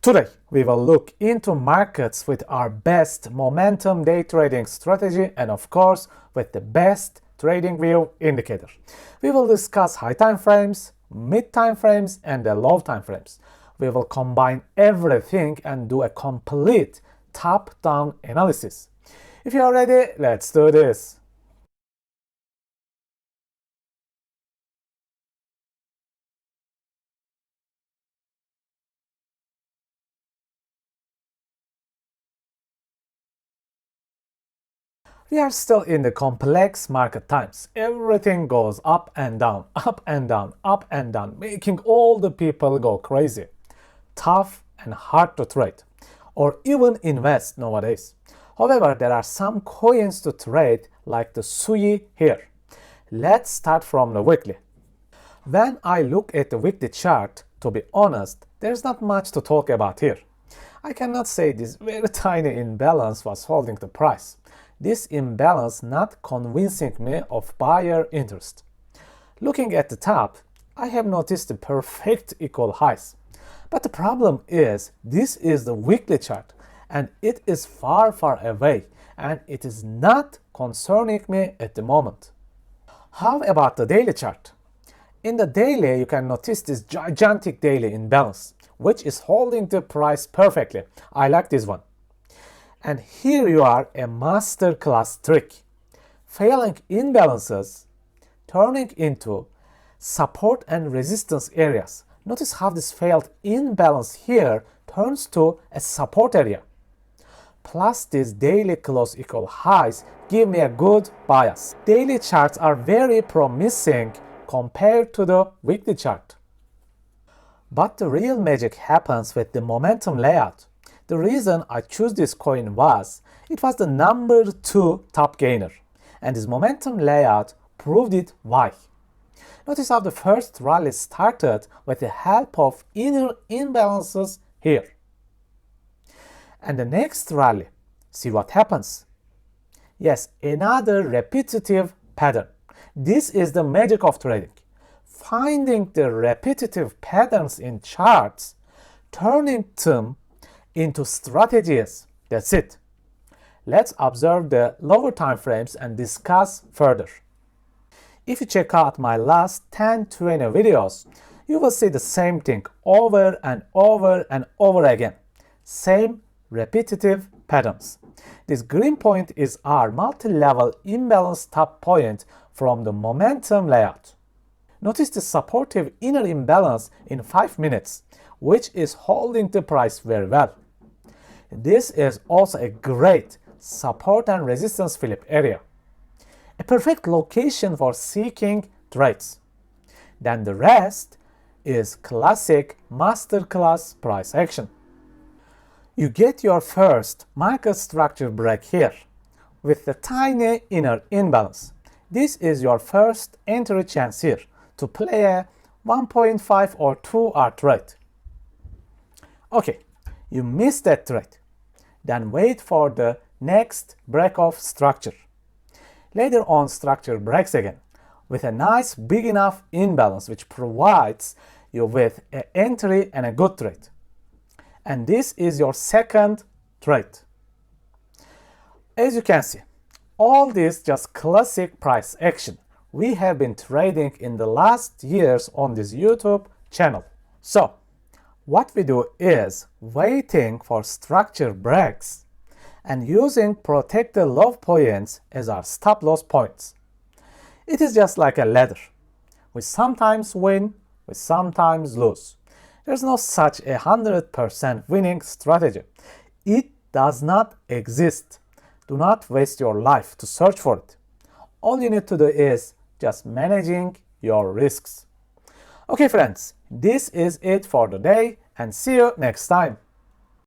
Today, we will look into markets with our best momentum day trading strategy and of course, with the best TradingView indicator. We will discuss high time frames, mid time frames and the low time frames. We will combine everything and do a complete top-down analysis. If you are ready, let's do this. We are still in the complex market times. Everything goes up and down, up and down, up and down, making all the people go crazy. Tough and hard to trade, or even invest nowadays. However, there are some coins to trade like the SUI here. Let's start from the weekly. When I look at the weekly chart, to be honest, there's not much to talk about here. I cannot say this very tiny imbalance was holding the price. This imbalance not convincing me of buyer interest. Looking at the top, I have noticed the perfect equal highs. But the problem is, this is the weekly chart and it is far away and it is not concerning me at the moment. How about the daily chart? In the daily, you can notice this gigantic daily imbalance, which is holding the price perfectly. I like this one. And here you are a masterclass trick. Failing imbalances turning into support and resistance areas. Notice how this failed imbalance here turns to a support area. Plus these daily close equal highs give me a good bias. Daily charts are very promising compared to the weekly chart. But the real magic happens with the momentum layout. The reason I chose this coin was, it was the number 2 top gainer, and this momentum layout proved it why. Notice how the first rally started with the help of inner imbalances here. And the next rally, see what happens. Yes, another repetitive pattern. This is the magic of trading. Finding the repetitive patterns in charts, turning them into strategies. That's it. Let's observe the lower time frames and discuss further. If you check out my last 10-20 videos, you will see the same thing over and over and over again. Same repetitive patterns. This green point is our multi-level imbalance top point from the momentum layout. Notice the supportive inner imbalance in 5 minutes, which is holding the price very well. This is also a great support and resistance flip area. A perfect location for seeking trades. Then the rest is classic masterclass price action. You get your first market structure break here with the tiny inner imbalance. This is your first entry chance here to play a 1.5 or 2 hour trade. Okay, you missed that trade. Then wait for the next break of structure. Later on, structure breaks again with a nice big enough imbalance which provides you with an entry and a good trade. And this is your second trade. As you can see, all this just classic price action we have been trading in the last years on this YouTube channel. So, what we do is waiting for structure breaks and using protected low points as our stop loss points. It is just like a ladder. We sometimes win, we sometimes lose. There's no such 100% winning strategy. It does not exist. Do not waste your life to search for it. All you need to do is just managing your risks. Okay friends, this is it for today and see you next time.